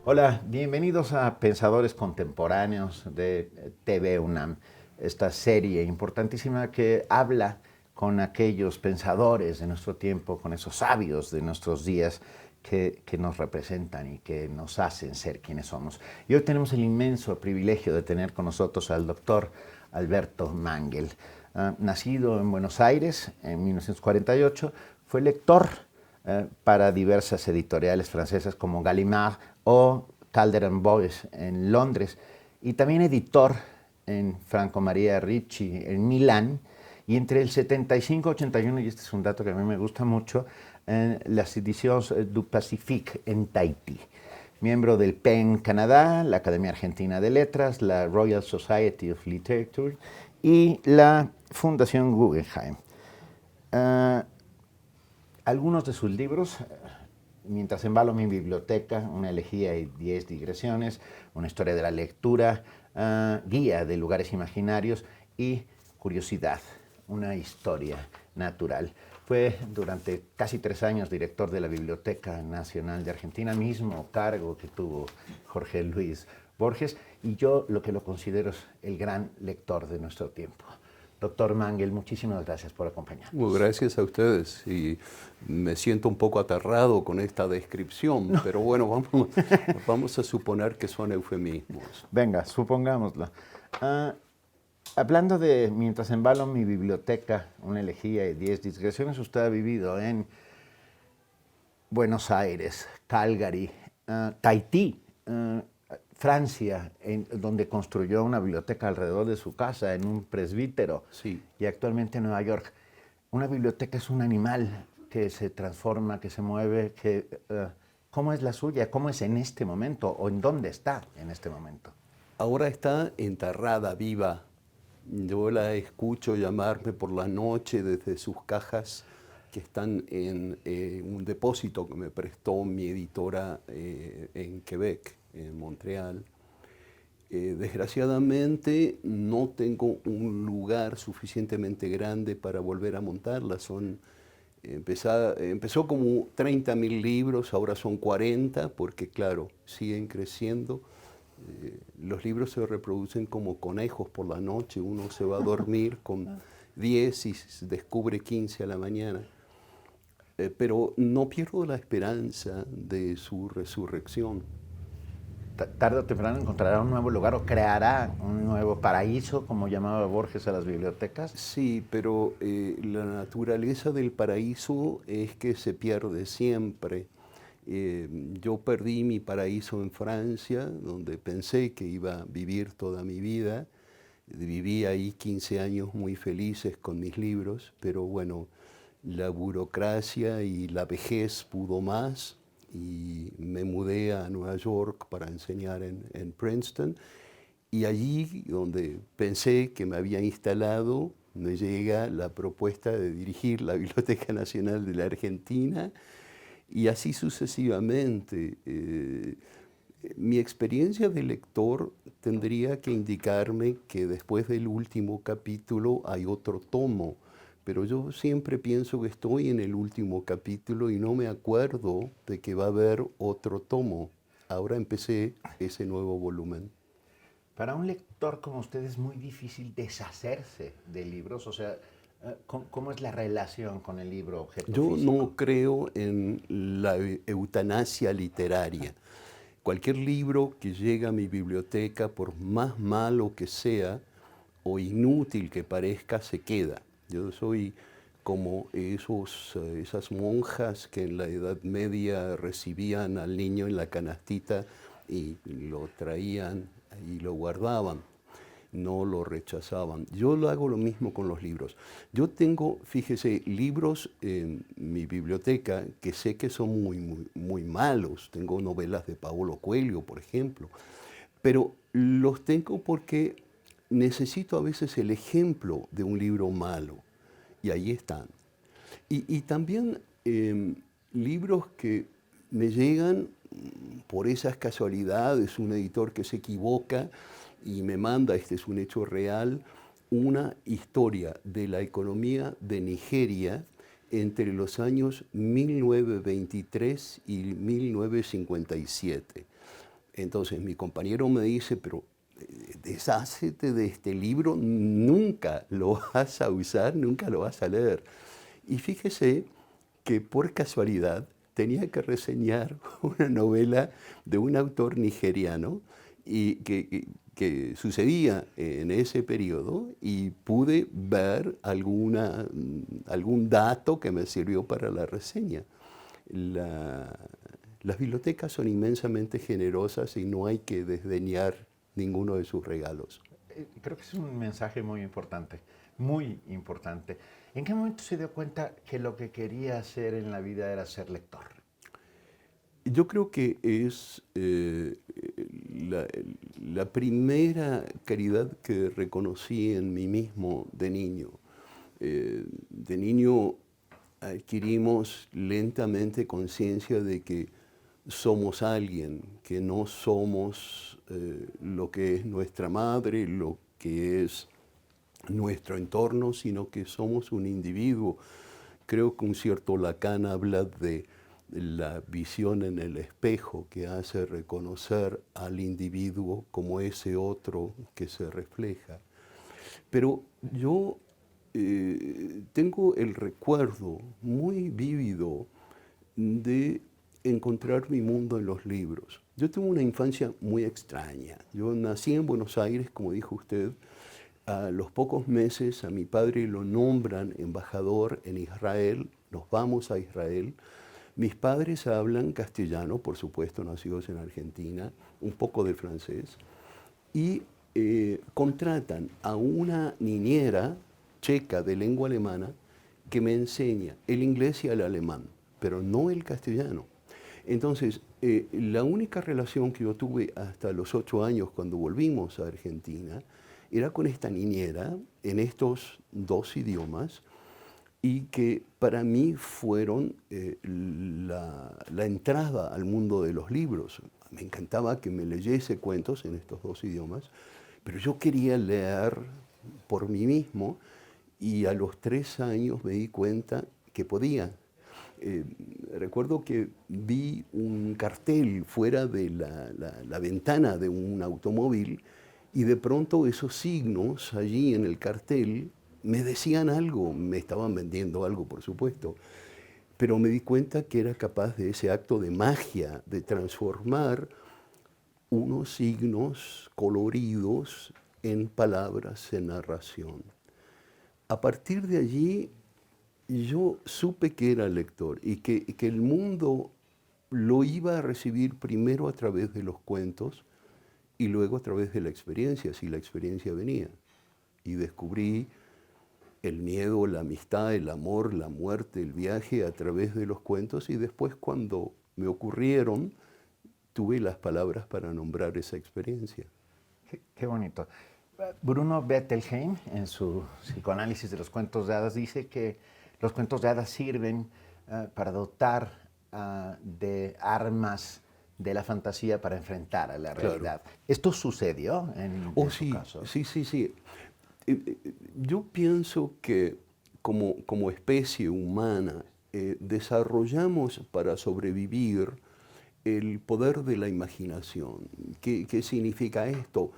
Hola, bienvenidos a Pensadores Contemporáneos de TV UNAM, esta serie importantísima que habla con aquellos pensadores de nuestro tiempo, con esos sabios de nuestros días que nos representan y que nos hacen ser quienes somos. Y hoy tenemos el inmenso privilegio de tener con nosotros al doctor Alberto Mangel. Nacido en Buenos Aires en 1948, fue lector para diversas editoriales francesas como Gallimard o Calder Boys en Londres, y también editor en Franco Maria Ricci en Milán, y entre el 75 y 81, y este es un dato que a mí me gusta mucho, en las ediciones du Pacifique en Tahití. Miembro del PEN Canadá, la Academia Argentina de Letras, la Royal Society of Literature y la Fundación Guggenheim. Algunos de sus libros, Mientras embalo mi biblioteca, una elegía y 10 digresiones, una historia de la lectura, guía de lugares imaginarios y curiosidad, una historia natural. Fue durante casi 3 años director de la Biblioteca Nacional de Argentina, mismo cargo que tuvo Jorge Luis Borges, y yo lo que lo considero es el gran lector de nuestro tiempo. Doctor Mangel, muchísimas gracias por acompañarnos. Gracias a ustedes, y me siento un poco aterrado con esta descripción, pero bueno, vamos a suponer que son eufemismos. Venga, supongámoslo. Ah, Hablando de Mientras embalo mi biblioteca, una elegía y 10 digresiones, usted ha vivido en Buenos Aires, Calgary, Tahití, Francia, donde construyó una biblioteca alrededor de su casa, en un presbítero, Sí. y actualmente en Nueva York. Una biblioteca es un animal que se transforma, que se mueve, ¿cómo es la suya? ¿Cómo es en este momento? ¿O en dónde está en este momento? Ahora está enterrada viva. Yo la escucho llamarme por la noche desde sus cajas que están en un depósito que me prestó mi editora en Quebec, en Montreal. Desgraciadamente no tengo un lugar suficientemente grande para volver a montarla. Empezó como 30.000 libros, ahora son 40, porque claro, siguen creciendo. Los libros se reproducen como conejos por la noche, uno se va a dormir con 10 y descubre 15 a la mañana. Pero no pierdo la esperanza de su resurrección. Tarde o temprano encontrará un nuevo lugar o creará un nuevo paraíso, como llamaba Borges a las bibliotecas. Sí, pero la naturaleza del paraíso es que se pierde siempre. Yo perdí mi paraíso en Francia, donde pensé que iba a vivir toda mi vida. Viví ahí 15 años muy felices con mis libros, pero bueno, la burocracia y la vejez pudo más, y me mudé a Nueva York para enseñar en Princeton, y allí donde pensé que me había instalado, me llega la propuesta de dirigir la Biblioteca Nacional de la Argentina, y así sucesivamente. Mi experiencia de lector tendría que indicarme que después del último capítulo hay otro tomo, pero yo siempre pienso que estoy en el último capítulo y no me acuerdo de que va a haber otro tomo. Ahora empecé ese nuevo volumen. Para un lector como usted es muy difícil deshacerse de libros, o sea, ¿cómo es la relación con el libro objeto Yo físico? no creo en la eutanasia literaria. Cualquier libro que llega a mi biblioteca, por más malo que sea o inútil que parezca, se queda. Yo soy como esas monjas que en la Edad Media recibían al niño en la canastita y lo traían y lo guardaban, no lo rechazaban. Yo lo hago lo mismo con los libros. Yo tengo, fíjese, libros en mi biblioteca que sé que son muy malos. Tengo novelas de Paulo Coelho, por ejemplo, pero los tengo porque necesito a veces el ejemplo de un libro malo, y ahí están. Y también libros que me llegan por esas casualidades, un editor que se equivoca y me manda, este es un hecho real, una historia de la economía de Nigeria entre los años 1923 y 1957. Entonces mi compañero me dice, pero deshácete de este libro, nunca lo vas a usar, nunca lo vas a leer. Y fíjese que por casualidad tenía que reseñar una novela de un autor nigeriano y que sucedía en ese periodo, y pude ver algún dato que me sirvió para la reseña. Las bibliotecas son inmensamente generosas y no hay que desdeñar ninguno de sus regalos. Creo que es un mensaje muy importante, muy importante. ¿En qué momento se dio cuenta que lo que quería hacer en la vida era ser lector? Yo creo que es la, la primera caridad que reconocí en mí mismo de niño. De niño adquirimos lentamente conciencia de que somos alguien, que no somos lo que es nuestra madre, lo que es nuestro entorno, sino que somos un individuo. Creo que un cierto Lacan habla de la visión en el espejo, que hace reconocer al individuo como ese otro que se refleja. Pero yo tengo el recuerdo muy vívido de encontrar mi mundo en los libros. Yo tuve una infancia muy extraña. Yo nací en Buenos Aires, como dijo usted. A los pocos meses a mi padre lo nombran embajador en Israel. Nos vamos a Israel. Mis padres hablan castellano, por supuesto, nacidos en Argentina, un poco de francés, y contratan a una niñera checa de lengua alemana que me enseña el inglés y el alemán, pero no el castellano. Entonces, la única relación que yo tuve hasta los 8 años, cuando volvimos a Argentina, era con esta niñera en estos 2 idiomas, y que para mí fueron la entrada al mundo de los libros. Me encantaba que me leyese cuentos en estos 2 idiomas, pero yo quería leer por mí mismo, y a los 3 años me di cuenta que podía. Recuerdo que vi un cartel fuera de la ventana de un automóvil, y de pronto esos signos allí en el cartel me decían algo, me estaban vendiendo algo, por supuesto, pero me di cuenta que era capaz de ese acto de magia, de transformar unos signos coloridos en palabras, en narración. A partir de allí yo supe que era lector y que el mundo lo iba a recibir primero a través de los cuentos y luego a través de la experiencia, si la experiencia venía. Y descubrí el miedo, la amistad, el amor, la muerte, el viaje a través de los cuentos, y después, cuando me ocurrieron, tuve las palabras para nombrar esa experiencia. Qué bonito. Bruno Bettelheim, en su psicoanálisis de los cuentos de hadas, dice que los cuentos de hadas sirven para dotar de armas de la fantasía para enfrentar a la realidad. Claro. ¿Esto sucedió en su Sí, caso? sí. Yo pienso que como especie humana desarrollamos para sobrevivir el poder de la imaginación. ¿Qué significa esto?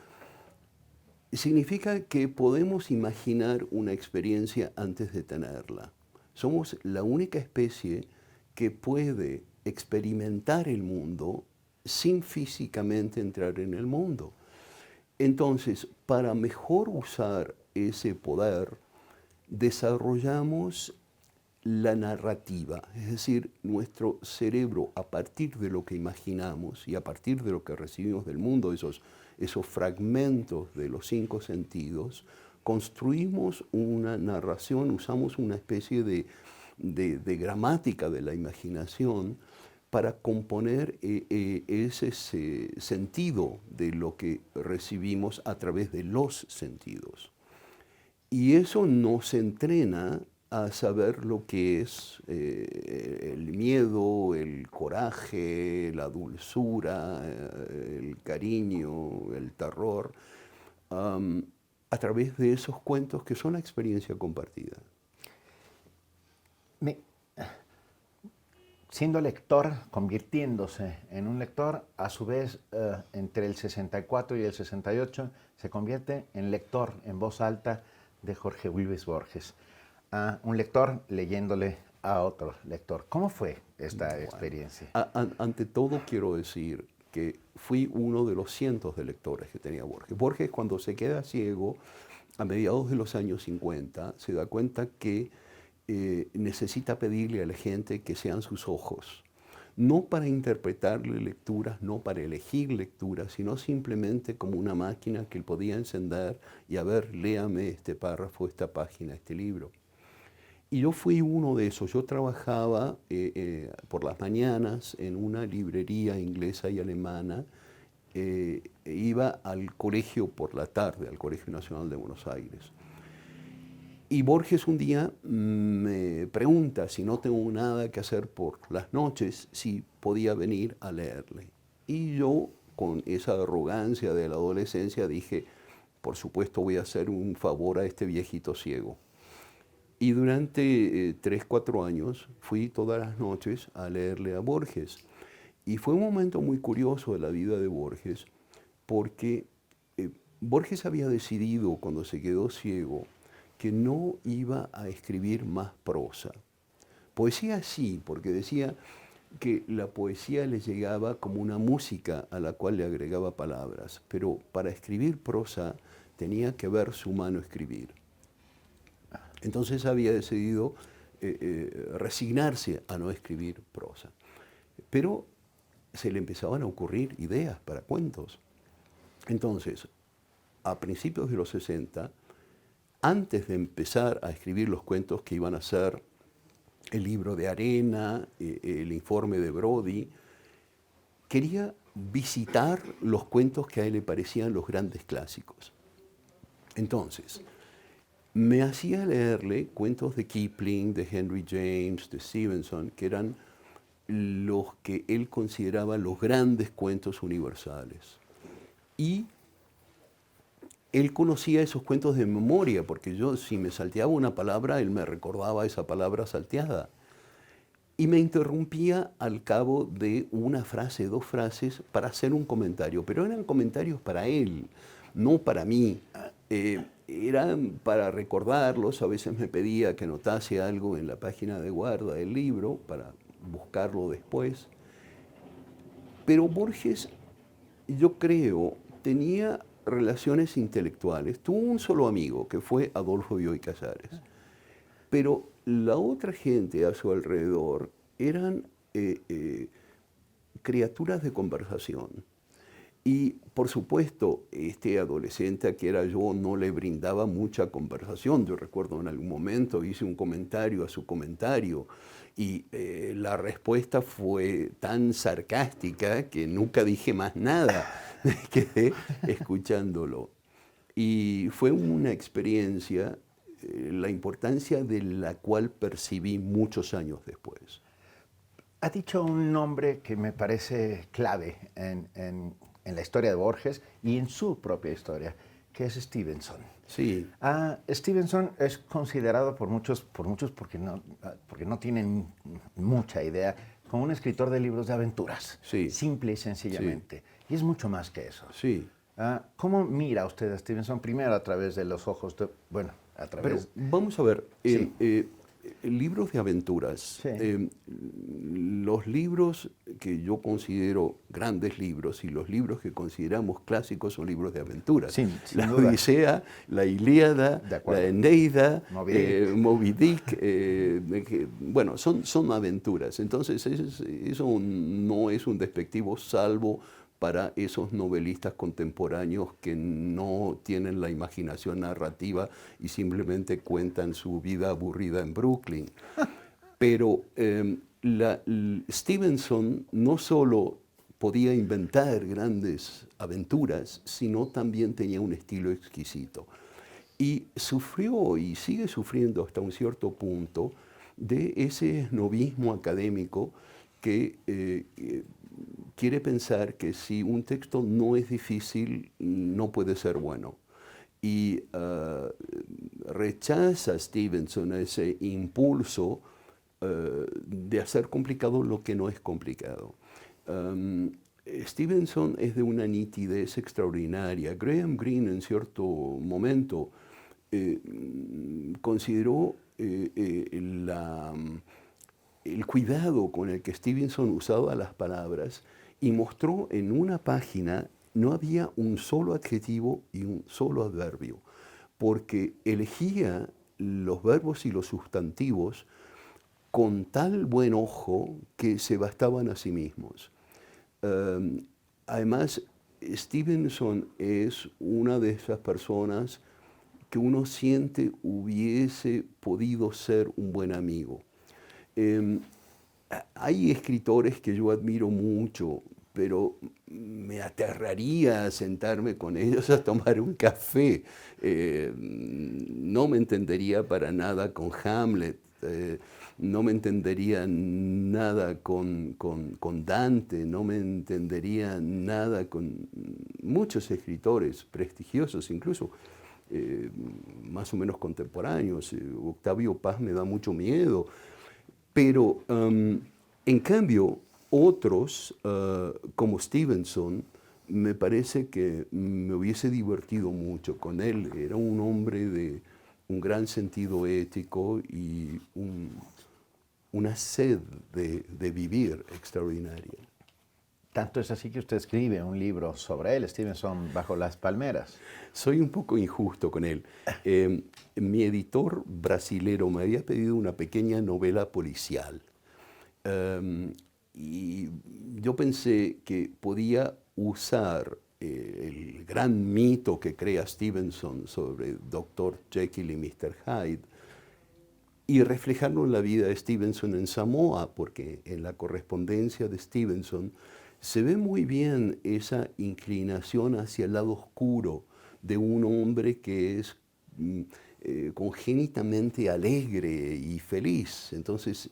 Significa que podemos imaginar una experiencia antes de tenerla. Somos la única especie que puede experimentar el mundo sin físicamente entrar en el mundo. Entonces, para mejor usar ese poder, desarrollamos la narrativa, es decir, nuestro cerebro, a partir de lo que imaginamos y a partir de lo que recibimos del mundo, esos fragmentos de los 5 sentidos, construimos una narración, usamos una especie de gramática de la imaginación para componer ese sentido de lo que recibimos a través de los sentidos. Y eso nos entrena a saber lo que es el miedo, el coraje, la dulzura, el cariño, el terror, a través de esos cuentos que son la experiencia compartida. siendo lector, convirtiéndose en un lector, a su vez, entre el 64 y el 68, se convierte en lector en voz alta de Jorge Luis Borges. Un lector leyéndole a otro lector. ¿Cómo fue esta experiencia? Ante todo quiero decir que fui uno de los cientos de lectores que tenía Borges. Borges, cuando se queda ciego a mediados de los años 50, se da cuenta que necesita pedirle a la gente que sean sus ojos, no para interpretarle lecturas, no para elegir lecturas, sino simplemente como una máquina que él podía encender y a ver, léame este párrafo, esta página, este libro. Y yo fui uno de esos. Yo trabajaba por las mañanas en una librería inglesa y alemana. Iba al colegio por la tarde, al Colegio Nacional de Buenos Aires. Y Borges un día me pregunta si no tengo nada que hacer por las noches, si podía venir a leerle. Y yo, con esa arrogancia de la adolescencia, dije, por supuesto voy a hacer un favor a este viejito ciego. Y durante 3, 4 años fui todas las noches a leerle a Borges. Y fue un momento muy curioso de la vida de Borges, porque Borges había decidido, cuando se quedó ciego, que no iba a escribir más prosa. Poesía sí, porque decía que la poesía le llegaba como una música a la cual le agregaba palabras, pero para escribir prosa tenía que ver su mano escribir. Entonces había decidido resignarse a no escribir prosa. Pero se le empezaban a ocurrir ideas para cuentos. Entonces, a principios de los 60, antes de empezar a escribir los cuentos que iban a ser el libro de Arena, el informe de Brody, quería visitar los cuentos que a él le parecían los grandes clásicos. Entonces, me hacía leerle cuentos de Kipling, de Henry James, de Stevenson, que eran los que él consideraba los grandes cuentos universales. Y él conocía esos cuentos de memoria, porque yo, si me salteaba una palabra, él me recordaba esa palabra salteada. Y me interrumpía al cabo de una frase, 2 frases, para hacer un comentario. Pero eran comentarios para él, no para mí. Eran para recordarlos. A veces me pedía que notase algo en la página de guarda del libro para buscarlo después. Pero Borges, yo creo, tenía relaciones intelectuales. Tuvo un solo amigo, que fue Adolfo Bioy Casares. Pero la otra gente a su alrededor eran criaturas de conversación. Y, por supuesto, este adolescente que era yo no le brindaba mucha conversación. Yo recuerdo en algún momento hice un comentario a su comentario y la respuesta fue tan sarcástica que nunca dije más nada. Me quedé escuchándolo. Y fue una experiencia, la importancia de la cual percibí muchos años después. Ha dicho un nombre que me parece clave en la historia de Borges y en su propia historia, que es Stevenson. Sí. Stevenson es considerado por muchos porque no tienen mucha idea, como un escritor de libros de aventuras, Sí. simple y sencillamente. Sí. Y es mucho más que eso. Sí. ¿Cómo mira usted a Stevenson? Primero a través de los ojos de, a través... Pero vamos a ver, Sí. Libros de aventuras. Sí. Los libros que yo considero grandes libros y los libros que consideramos clásicos son libros de aventuras. Sin la duda. Odisea, la Ilíada, la Eneida, Moby Dick, bueno, son aventuras. Entonces eso no es un despectivo, salvo para esos novelistas contemporáneos que no tienen la imaginación narrativa y simplemente cuentan su vida aburrida en Brooklyn. Pero Stevenson no solo podía inventar grandes aventuras, sino también tenía un estilo exquisito. Y sufrió y sigue sufriendo hasta un cierto punto de ese esnobismo académico que quiere pensar que si un texto no es difícil, no puede ser bueno. Y rechaza Stevenson ese impulso de hacer complicado lo que no es complicado. Stevenson es de una nitidez extraordinaria. Graham Greene en cierto momento consideró el cuidado con el que Stevenson usaba las palabras y mostró en una página no había un solo adjetivo y un solo adverbio, porque elegía los verbos y los sustantivos con tal buen ojo que se bastaban a sí mismos. Además, Stevenson es una de esas personas que uno siente hubiese podido ser un buen amigo. Hay escritores que yo admiro mucho, pero me aterraría sentarme con ellos a tomar un café. No me entendería para nada con Hamlet, no me entendería nada con Dante, no me entendería nada con muchos escritores prestigiosos, incluso más o menos contemporáneos. Octavio Paz me da mucho miedo. Pero, en cambio, otros, como Stevenson, me parece que me hubiese divertido mucho con él. Era un hombre de un gran sentido ético y una sed de vivir extraordinaria. Tanto es así que usted escribe un libro sobre él, Stevenson bajo las palmeras. Soy un poco injusto con él. Mi editor brasilero me había pedido una pequeña novela policial. Y yo pensé que podía usar el gran mito que crea Stevenson sobre Dr. Jekyll y Mr. Hyde y reflejarlo en la vida de Stevenson en Samoa, porque en la correspondencia de Stevenson se ve muy bien esa inclinación hacia el lado oscuro de un hombre que es congénitamente alegre y feliz. Entonces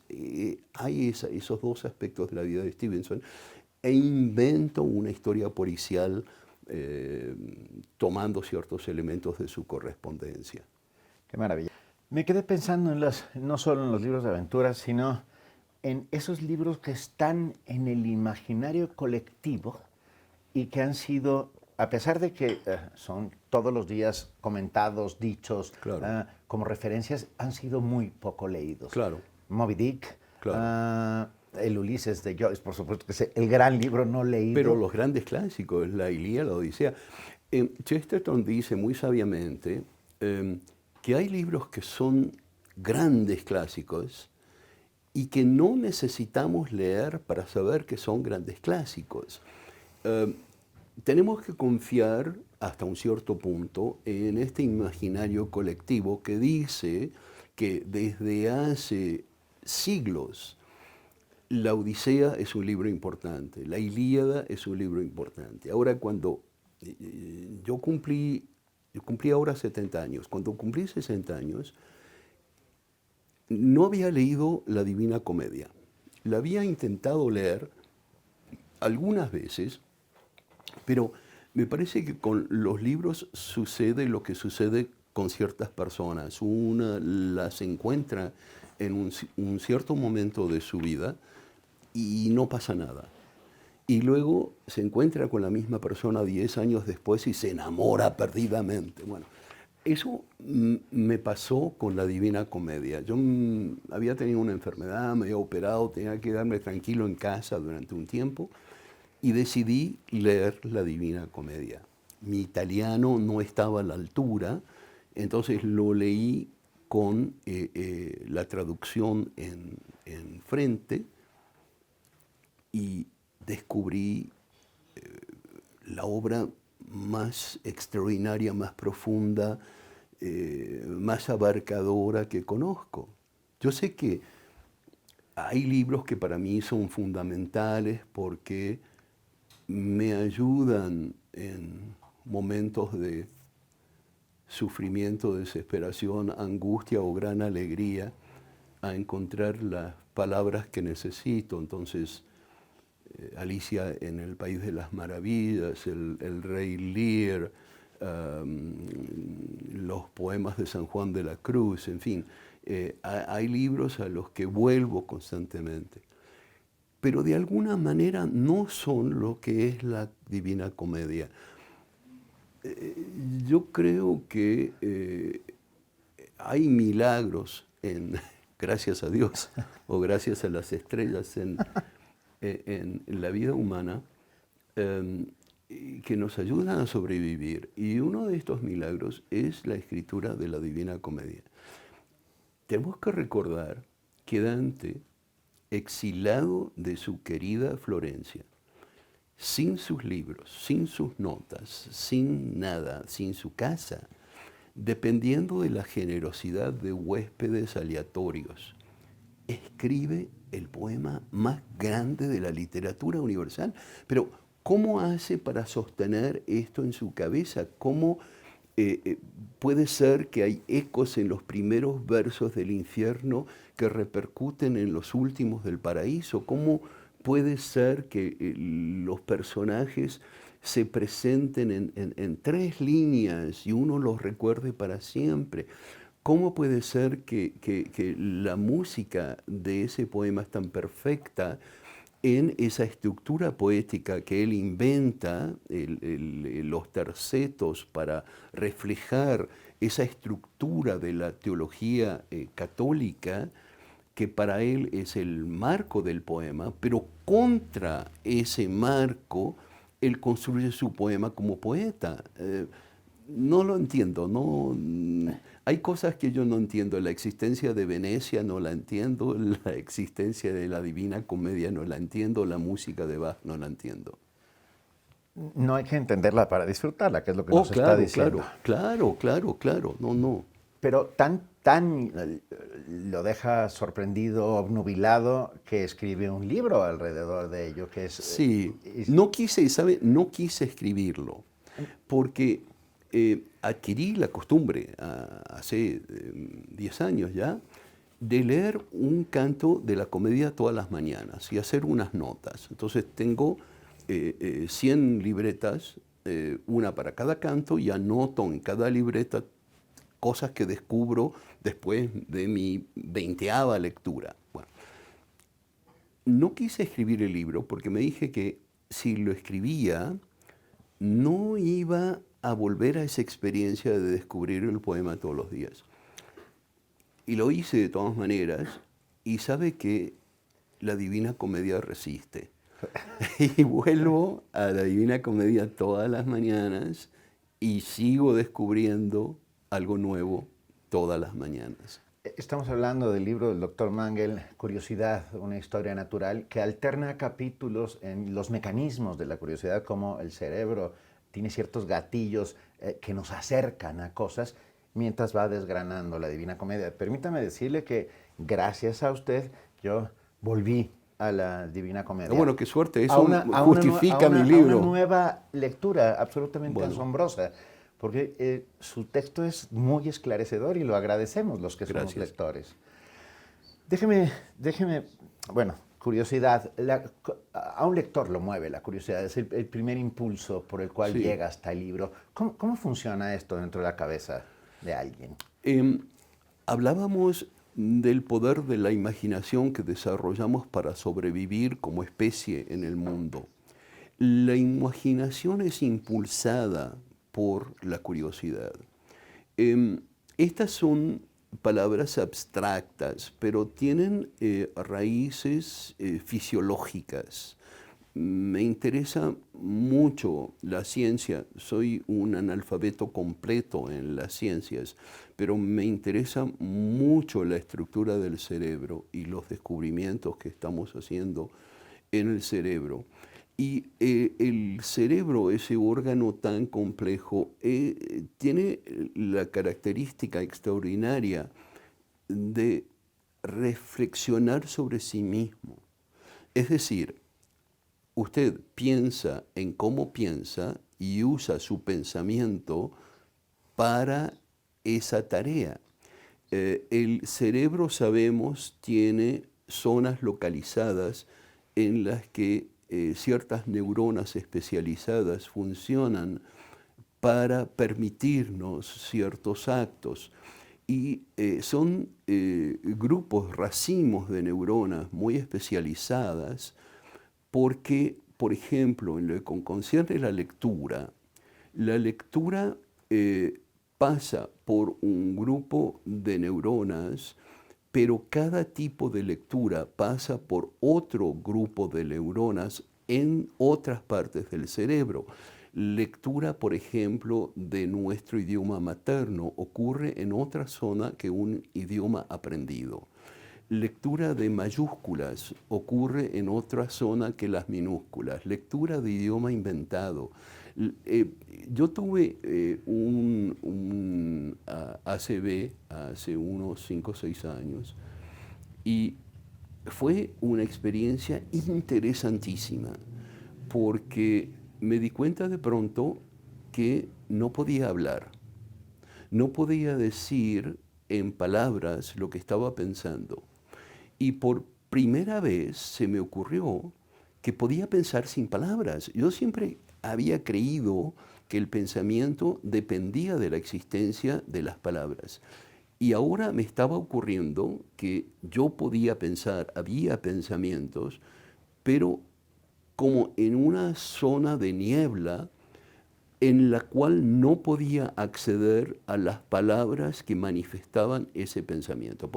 hay esos dos aspectos de la vida de Stevenson e invento una historia policial tomando ciertos elementos de su correspondencia. Qué maravilla. Me quedé pensando no solo en los libros de aventuras, sino en esos libros que están en el imaginario colectivo y que han sido, a pesar de que son todos los días comentados, dichos, Claro. como referencias, han sido muy poco leídos. Claro. Moby Dick, Claro. el Ulises de Joyce, por supuesto, que es el gran libro no leído. Pero los grandes clásicos, la Ilíada, la Odisea. Chesterton dice muy sabiamente que hay libros que son grandes clásicos y que no necesitamos leer para saber que son grandes clásicos. Tenemos que confiar hasta un cierto punto en este imaginario colectivo que dice que desde hace siglos la Odisea es un libro importante, la Ilíada es un libro importante. Ahora, cuando yo cumplí ahora 70 años, cuando cumplí 60 años, no había leído la Divina Comedia. La había intentado leer algunas veces, pero me parece que con los libros sucede lo que sucede con ciertas personas. Una las encuentra en un cierto momento de su vida y no pasa nada. Y luego se encuentra con la misma persona 10 años después y se enamora perdidamente. Bueno, eso me pasó con la Divina Comedia. Yo había tenido una enfermedad, me había operado, tenía que quedarme tranquilo en casa durante un tiempo y decidí leer la Divina Comedia. Mi italiano no estaba a la altura, entonces lo leí con la traducción en frente y descubrí la obra más extraordinaria, más profunda, más abarcadora que conozco. Yo sé que hay libros que para mí son fundamentales porque me ayudan en momentos de sufrimiento, desesperación, angustia o gran alegría a encontrar las palabras que necesito. Entonces, Alicia en el País de las Maravillas, el Rey Lear, los poemas de San Juan de la Cruz, en fin. Hay libros a los que vuelvo constantemente, pero de alguna manera no son lo que es la Divina Comedia. Yo creo que hay milagros, gracias a Dios o gracias a las estrellas en la vida humana, que nos ayudan a sobrevivir. Y uno de estos milagros es la escritura de la Divina Comedia. Tenemos que recordar que Dante, exilado de su querida Florencia, sin sus libros, sin sus notas, sin nada, sin su casa, dependiendo de la generosidad de huéspedes aleatorios, escribe el poema más grande de la literatura universal. Pero, ¿cómo hace para sostener esto en su cabeza? ¿Cómo puede ser que hay ecos en los primeros versos del infierno que repercuten en los últimos del paraíso? ¿Cómo puede ser que los personajes se presenten en 3 líneas y uno los recuerde para siempre? ¿Cómo puede ser que la música de ese poema es tan perfecta en esa estructura poética que él inventa, los tercetos, para reflejar esa estructura de la teología católica, que para él es el marco del poema, pero contra ese marco él construye su poema como poeta? No lo entiendo, hay cosas que yo no entiendo. La existencia de Venecia no la entiendo, la existencia de la Divina Comedia no la entiendo, la música de Bach no la entiendo. No hay que entenderla para disfrutarla, que es lo que nos está diciendo. Claro, no. Pero tan lo deja sorprendido, obnubilado, que escribe un libro alrededor de ello, que es... Sí, no quise escribirlo, porque adquirí la costumbre, hace 10 años ya, de leer un canto de la comedia todas las mañanas y hacer unas notas. Entonces tengo 100 libretas, una para cada canto, y anoto en cada libreta cosas que descubro después de mi 20ª lectura. Bueno, no quise escribir el libro porque me dije que si lo escribía, no iba a volver a esa experiencia de descubrir el poema todos los días. Y lo hice de todas maneras, y sabe que la Divina Comedia resiste. Y vuelvo a la Divina Comedia todas las mañanas y sigo descubriendo algo nuevo todas las mañanas. Estamos hablando del libro del Dr. Mangel, Curiosidad, una historia natural, que alterna capítulos en los mecanismos de la curiosidad, como el cerebro tiene ciertos gatillos que nos acercan a cosas, mientras va desgranando la Divina Comedia. Permítame decirle que gracias a usted yo volví a la Divina Comedia. Bueno, qué suerte, eso justifica mi libro. A una nueva lectura absolutamente asombrosa, porque su texto es muy esclarecedor y lo agradecemos los que somos lectores. Déjeme, bueno, curiosidad. A un lector lo mueve la curiosidad, es el primer impulso por el cual llega hasta el libro. ¿Cómo funciona esto dentro de la cabeza de alguien? Hablábamos del poder de la imaginación que desarrollamos para sobrevivir como especie en el mundo. La imaginación es impulsada por la curiosidad. Estas son palabras abstractas, pero tienen raíces fisiológicas. Me interesa mucho la ciencia, soy un analfabeto completo en las ciencias, pero me interesa mucho la estructura del cerebro y los descubrimientos que estamos haciendo en el cerebro. Y el cerebro, ese órgano tan complejo, tiene la característica extraordinaria de reflexionar sobre sí mismo. Es decir, usted piensa en cómo piensa y usa su pensamiento para esa tarea. El cerebro, sabemos, tiene zonas localizadas en las que ciertas neuronas especializadas funcionan para permitirnos ciertos actos. Y son grupos, racimos de neuronas muy especializadas porque, por ejemplo, en lo que concierne la lectura pasa por un grupo de neuronas, pero cada tipo de lectura pasa por otro grupo de neuronas en otras partes del cerebro. Lectura, por ejemplo, de nuestro idioma materno ocurre en otra zona que un idioma aprendido. Lectura de mayúsculas ocurre en otra zona que las minúsculas. Lectura de idioma inventado. Yo tuve un ACV hace unos 5 o 6 años y fue una experiencia interesantísima porque me di cuenta de pronto que no podía hablar, no podía decir en palabras lo que estaba pensando. Y por primera vez se me ocurrió que podía pensar sin palabras. Yo siempre había creído que el pensamiento dependía de la existencia de las palabras. Y ahora me estaba ocurriendo que yo podía pensar, había pensamientos, pero como en una zona de niebla en la cual no podía acceder a las palabras que manifestaban ese pensamiento.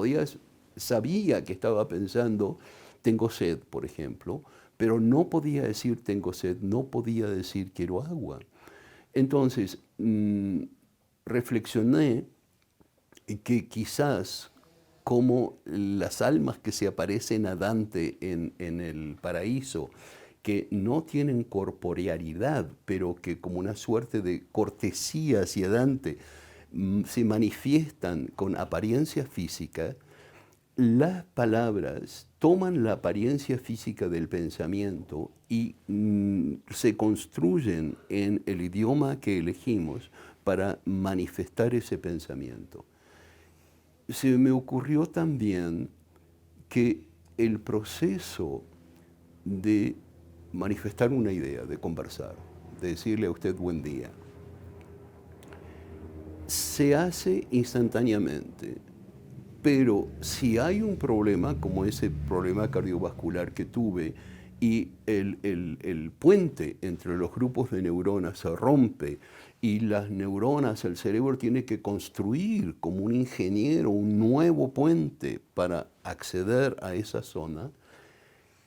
Sabía que estaba pensando, tengo sed, por ejemplo, pero no podía decir tengo sed, no podía decir quiero agua. Entonces, reflexioné que quizás como las almas que se aparecen a Dante en el paraíso, que no tienen corporealidad, pero que como una suerte de cortesía hacia Dante se manifiestan con apariencia física, las palabras toman la apariencia física del pensamiento y se construyen en el idioma que elegimos para manifestar ese pensamiento. Se me ocurrió también que el proceso de manifestar una idea, de conversar, de decirle a usted buen día, se hace instantáneamente, pero si hay un problema, como ese problema cardiovascular que tuve, y el puente entre los grupos de neuronas se rompe y las neuronas, el cerebro tiene que construir como un ingeniero un nuevo puente para acceder a esa zona,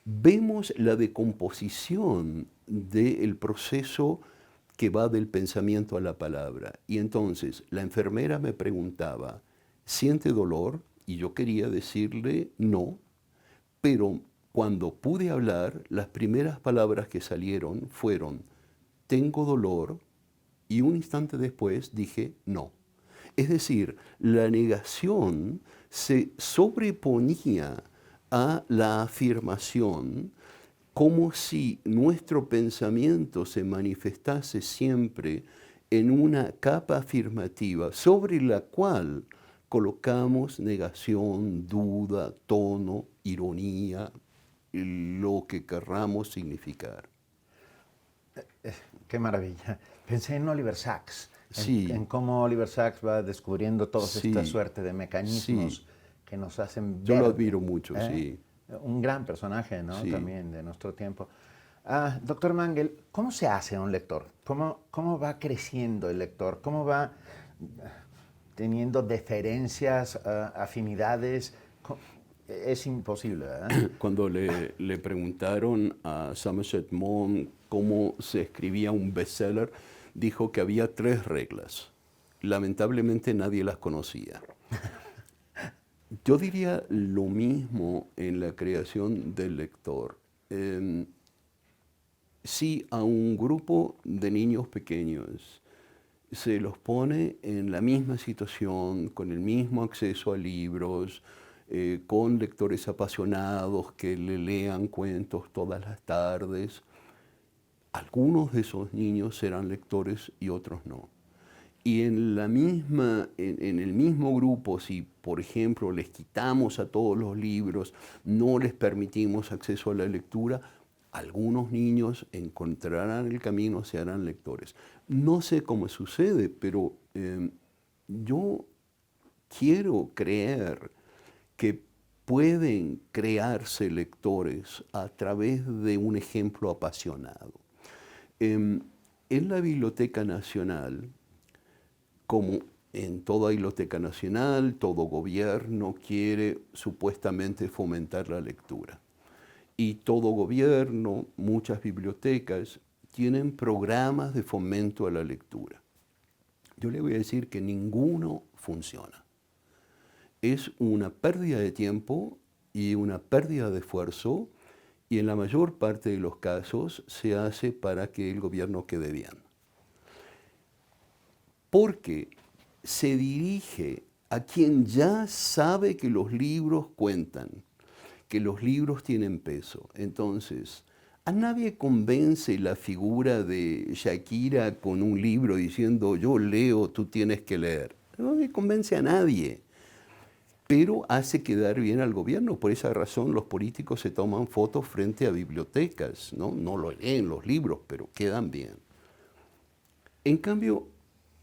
vemos la decomposición del proceso que va del pensamiento a la palabra. Y entonces la enfermera me preguntaba, ¿siente dolor? Y yo quería decirle no, pero cuando pude hablar, las primeras palabras que salieron fueron, tengo dolor, y un instante después dije no. Es decir, la negación se sobreponía a la afirmación como si nuestro pensamiento se manifestase siempre en una capa afirmativa sobre la cual colocamos negación, duda, tono, ironía, lo que querramos significar. Qué maravilla. Pensé en Oliver Sacks, Sí. en cómo Oliver Sacks va descubriendo toda esta suerte de mecanismos que nos hacen ver. Yo lo admiro mucho, sí. Un gran personaje, ¿no? Sí. También de nuestro tiempo. Doctor Mangel, ¿cómo se hace un lector? ¿Cómo va creciendo el lector? ¿Cómo va teniendo deferencias, afinidades? Es imposible, ¿verdad? Cuando le preguntaron a Somerset Maugham cómo se escribía un bestseller, dijo que había 3 reglas. Lamentablemente nadie las conocía. Yo diría lo mismo en la creación del lector. Si a un grupo de niños pequeños se los pone en la misma situación, con el mismo acceso a libros, con lectores apasionados que le lean cuentos todas las tardes, algunos de esos niños serán lectores y otros no. Y en el mismo grupo, si por ejemplo les quitamos a todos los libros, no les permitimos acceso a la lectura, algunos niños encontrarán el camino, se harán lectores. No sé cómo sucede, pero yo quiero creer que pueden crearse lectores a través de un ejemplo apasionado. En la Biblioteca Nacional, como en toda biblioteca nacional, todo gobierno quiere supuestamente fomentar la lectura. Y todo gobierno, muchas bibliotecas, tienen programas de fomento a la lectura. Yo le voy a decir que ninguno funciona. Es una pérdida de tiempo y una pérdida de esfuerzo, y en la mayor parte de los casos se hace para que el gobierno quede bien. Porque se dirige a quien ya sabe que los libros cuentan, que los libros tienen peso. Entonces, a nadie convence la figura de Shakira con un libro diciendo yo leo, tú tienes que leer. No le convence a nadie, pero hace quedar bien al gobierno. Por esa razón los políticos se toman fotos frente a bibliotecas, no lo leen los libros, pero quedan bien. En cambio,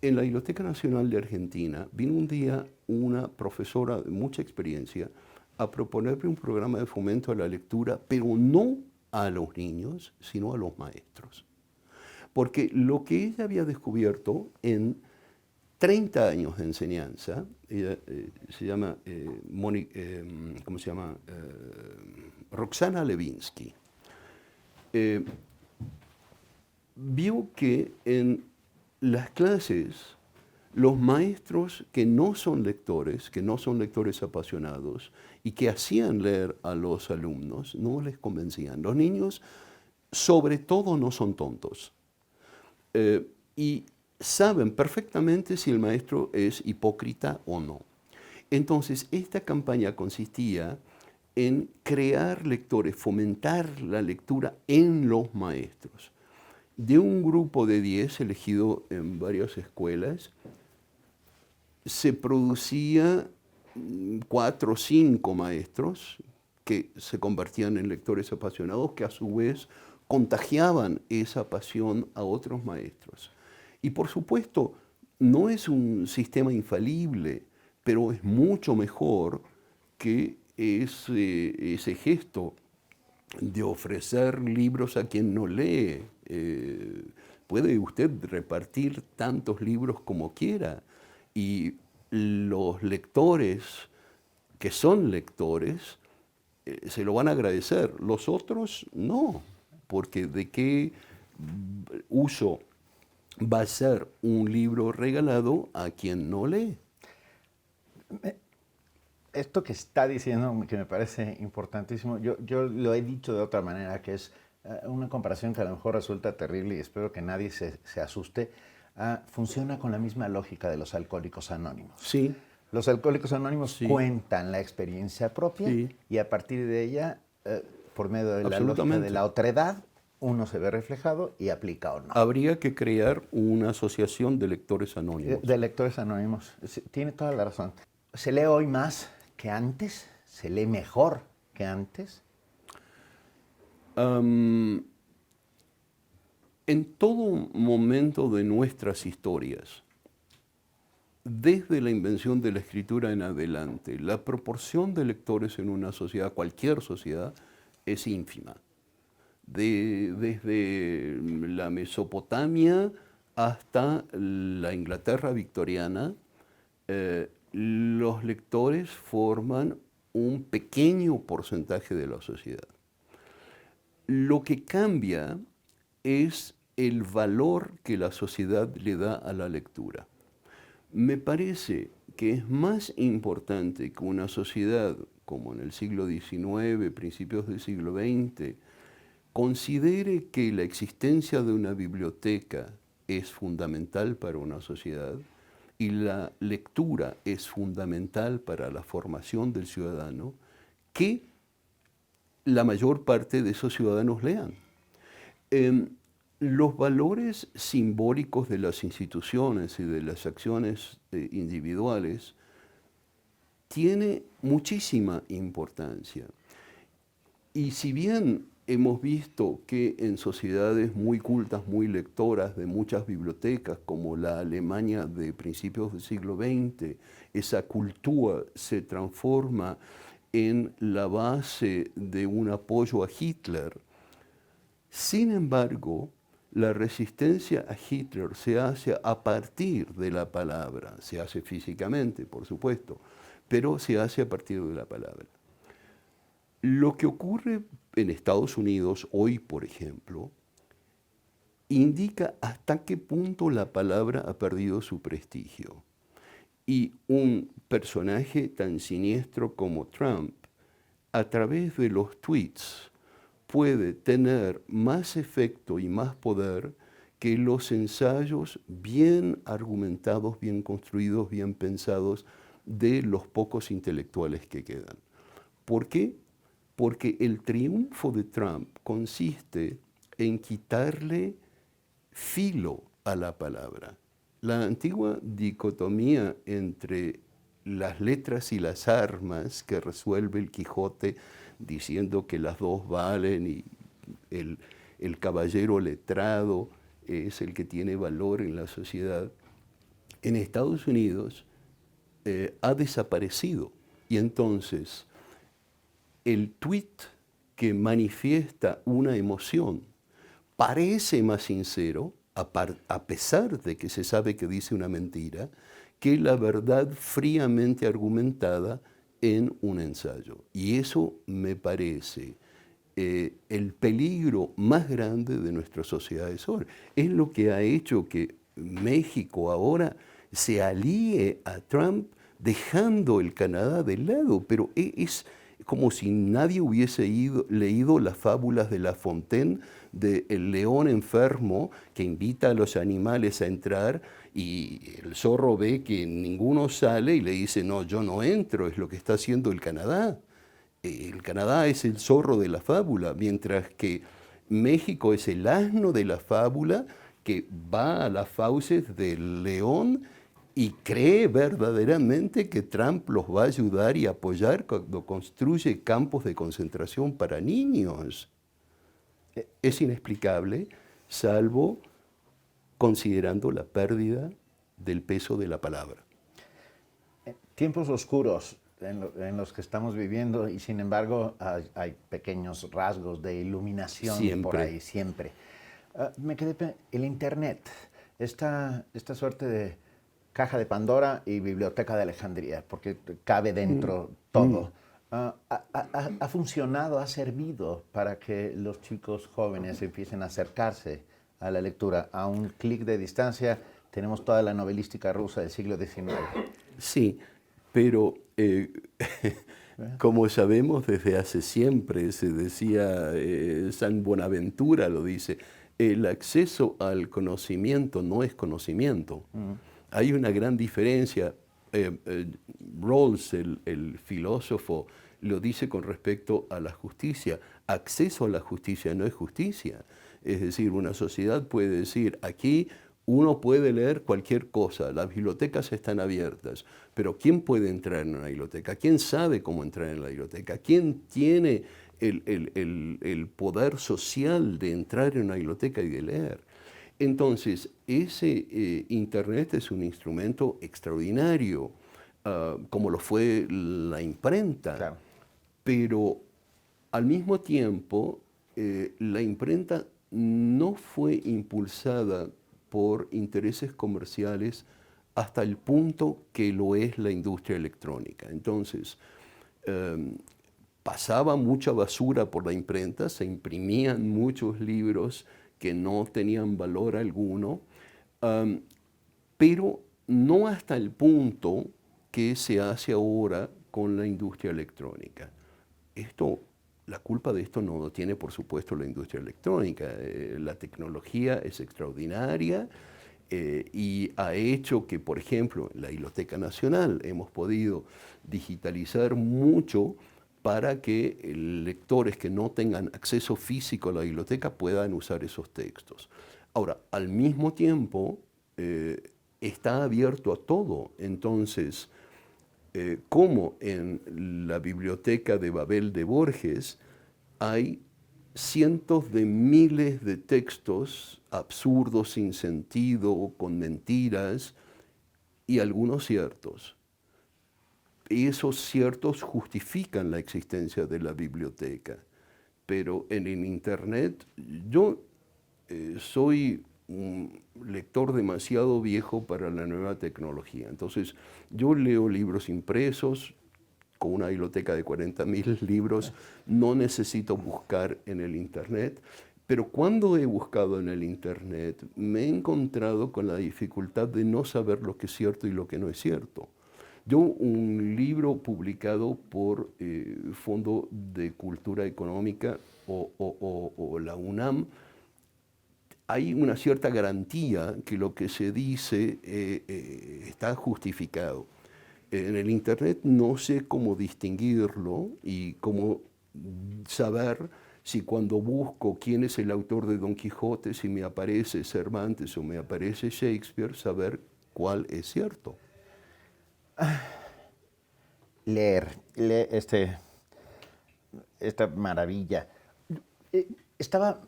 en la Biblioteca Nacional de Argentina vino un día una profesora de mucha experiencia a proponerme un programa de fomento a la lectura, pero no a los niños, sino a los maestros. Porque lo que ella había descubierto en 30 años de enseñanza, ella se llama, ¿cómo se llama? Roxana Levinsky, vio que en las clases los maestros que no son lectores apasionados y que hacían leer a los alumnos, no les convencían. Los niños, sobre todo, no son tontos. Y saben perfectamente si el maestro es hipócrita o no. Entonces, esta campaña consistía en crear lectores, fomentar la lectura en los maestros. De un grupo de 10 elegido en varias escuelas, se producía 4 o 5 maestros que se convertían en lectores apasionados, que a su vez contagiaban esa pasión a otros maestros. Y por supuesto, no es un sistema infalible, pero es mucho mejor que ese gesto de ofrecer libros a quien no lee. Puede usted repartir tantos libros como quiera, y los lectores que son lectores se lo van a agradecer. Los otros no, porque ¿de qué uso va a ser un libro regalado a quien no lee? Esto que está diciendo, que me parece importantísimo, yo lo he dicho de otra manera, que es una comparación que a lo mejor resulta terrible y espero que nadie se asuste. Funciona con la misma lógica de los alcohólicos anónimos. Sí. Los alcohólicos anónimos Sí. cuentan la experiencia propia, sí, y a partir de ella, por medio de la lógica de la otredad, uno se ve reflejado y aplica o no. Habría que crear una asociación de lectores anónimos. De lectores anónimos. Tiene toda la razón. ¿Se lee hoy más que antes? ¿Se lee mejor que antes? En todo momento de nuestras historias, desde la invención de la escritura en adelante, la proporción de lectores en una sociedad, cualquier sociedad, es ínfima. Desde la Mesopotamia hasta la Inglaterra victoriana, los lectores forman un pequeño porcentaje de la sociedad. Lo que cambia es el valor que la sociedad le da a la lectura. Me parece que es más importante que una sociedad como en el siglo XIX, principios del siglo XX, considere que la existencia de una biblioteca es fundamental para una sociedad y la lectura es fundamental para la formación del ciudadano, que la mayor parte de esos ciudadanos lean. Los valores simbólicos de las instituciones y de las acciones individuales tiene muchísima importancia. Y si bien hemos visto que en sociedades muy cultas, muy lectoras de muchas bibliotecas, como la Alemania de principios del siglo XX, esa cultura se transforma en la base de un apoyo a Hitler. Sin embargo, la resistencia a Hitler se hace a partir de la palabra, se hace físicamente, por supuesto, pero se hace a partir de la palabra. Lo que ocurre en Estados Unidos hoy, por ejemplo, indica hasta qué punto la palabra ha perdido su prestigio. Y un personaje tan siniestro como Trump, a través de los tweets, puede tener más efecto y más poder que los ensayos bien argumentados, bien construidos, bien pensados de los pocos intelectuales que quedan. ¿Por qué? Porque el triunfo de Trump consiste en quitarle filo a la palabra. La antigua dicotomía entre las letras y las armas que resuelve el Quijote diciendo que las dos valen y el caballero letrado es el que tiene valor en la sociedad, en Estados Unidos ha desaparecido. Y entonces el tweet que manifiesta una emoción parece más sincero, a pesar de que se sabe que dice una mentira, que la verdad fríamente argumentada en un ensayo. Y eso me parece el peligro más grande de nuestras sociedades ahora. Es lo que ha hecho que México ahora se alíe a Trump dejando el Canadá de lado, pero es como si nadie hubiese leído las fábulas de La Fontaine del león enfermo que invita a los animales a entrar y el zorro ve que ninguno sale y le dice, no, yo no entro, es lo que está haciendo el Canadá. El Canadá es el zorro de la fábula, mientras que México es el asno de la fábula que va a las fauces del león y cree verdaderamente que Trump los va a ayudar y apoyar cuando construye campos de concentración para niños. Es inexplicable, salvo considerando la pérdida del peso de la palabra. Tiempos oscuros en los que estamos viviendo y sin embargo hay pequeños rasgos de iluminación Siempre. por ahí siempre. Me quedé el Internet, esta suerte de caja de Pandora y biblioteca de Alejandría, porque cabe dentro todo. Ha funcionado, ha servido para que los chicos jóvenes empiecen a acercarse a la lectura. A un clic de distancia tenemos toda la novelística rusa del siglo XIX. Sí, pero como sabemos desde hace siempre, se decía, San Buenaventura lo dice, el acceso al conocimiento no es conocimiento. Hay una gran diferencia. Rawls, el filósofo, lo dice con respecto a la justicia. Acceso a la justicia no es justicia. Es decir, una sociedad puede decir, aquí uno puede leer cualquier cosa, las bibliotecas están abiertas, pero ¿quién puede entrar en una biblioteca? ¿Quién sabe cómo entrar en la biblioteca? ¿Quién tiene el poder social de entrar en una biblioteca y de leer? Entonces, ese Internet es un instrumento extraordinario, como lo fue la imprenta, Claro. pero al mismo tiempo la imprenta no fue impulsada por intereses comerciales hasta el punto que lo es la industria electrónica. Entonces, pasaba mucha basura por la imprenta, se imprimían muchos libros que no tenían valor alguno, pero no hasta el punto que se hace ahora con la industria electrónica. La culpa de esto no lo tiene, por supuesto, la industria electrónica. La tecnología es extraordinaria y ha hecho que, por ejemplo, en la Biblioteca Nacional hemos podido digitalizar mucho para que lectores que no tengan acceso físico a la biblioteca puedan usar esos textos. Ahora, al mismo tiempo, está abierto a todo. Entonces, como en la biblioteca de Babel de Borges, hay cientos de miles de textos absurdos, sin sentido, con mentiras, y algunos ciertos. Y esos ciertos justifican la existencia de la biblioteca. Pero en el Internet, yo soy un lector demasiado viejo para la nueva tecnología. Entonces, yo leo libros impresos, con una biblioteca de 40.000 libros, no necesito buscar en el Internet, pero cuando he buscado en el Internet me he encontrado con la dificultad de no saber lo que es cierto y lo que no es cierto. Yo, un libro publicado por Fondo de Cultura Económica o la UNAM, hay una cierta garantía que lo que se dice está justificado. En el Internet no sé cómo distinguirlo y cómo saber si cuando busco quién es el autor de Don Quijote, si me aparece Cervantes o me aparece Shakespeare, saber cuál es cierto. Leer esta maravilla. Estaba,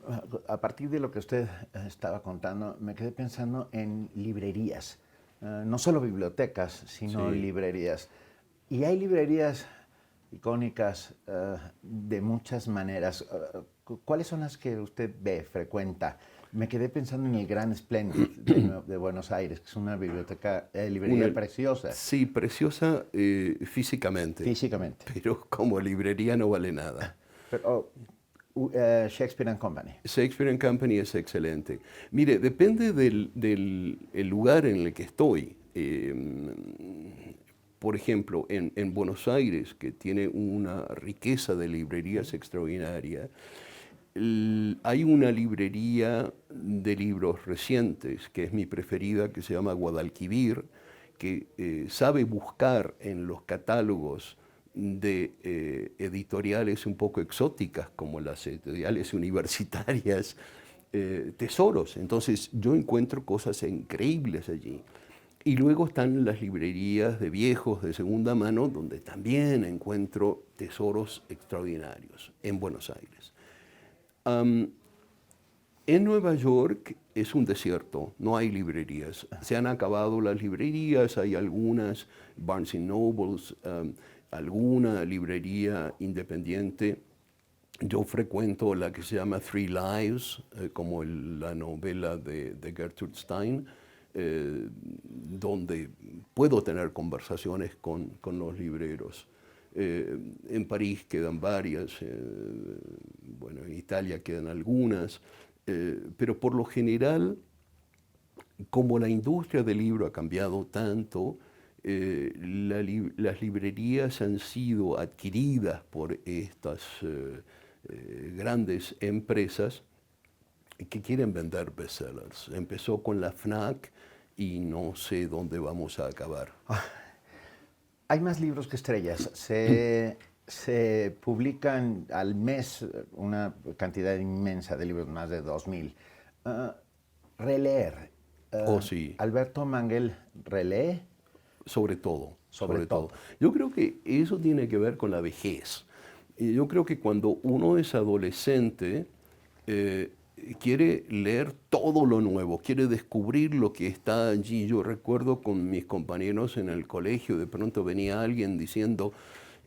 a partir de lo que usted estaba contando, me quedé pensando en librerías. No solo bibliotecas, sino Sí. librerías. Y hay librerías icónicas de muchas maneras. ¿Cuáles son las que usted ve, frecuenta? Me quedé pensando en el Gran Splendid de Buenos Aires, que es una biblioteca, librería preciosa, Sí, preciosa físicamente, físicamente. pero como librería no vale nada. Pero Shakespeare and Company. Shakespeare and Company es excelente. Mire, depende del el lugar en el que estoy. Por ejemplo, en Buenos Aires, que tiene una riqueza de librerías extraordinaria, hay una librería de libros recientes, que es mi preferida, que se llama Guadalquivir, que sabe buscar en los catálogos de editoriales un poco exóticas, como las editoriales universitarias, tesoros. Entonces yo encuentro cosas increíbles allí. Y luego están las librerías de viejos de segunda mano, donde también encuentro tesoros extraordinarios en Buenos Aires. En Nueva York es un desierto, no hay librerías. Se han acabado las librerías, hay algunas, Barnes Nobles, alguna librería independiente. Yo frecuento la que se llama Three Lives, como la novela de Gertrude Stein, donde puedo tener conversaciones con los libreros. En París quedan varias, bueno, en Italia quedan algunas, pero por lo general, como la industria del libro ha cambiado tanto, las librerías han sido adquiridas por estas grandes empresas que quieren vender bestsellers. Empezó con la FNAC y no sé dónde vamos a acabar. Hay más libros que estrellas. Se publican al mes una cantidad inmensa de libros, más de 2000. Releer. Oh, sí. Alberto Manguel relee. Sobre todo, Sobre todo. Yo creo que eso tiene que ver con la vejez. Y yo creo que cuando uno es adolescente, quiere leer todo lo nuevo, quiere descubrir lo que está allí. Yo recuerdo con mis compañeros en el colegio, de pronto venía alguien diciendo,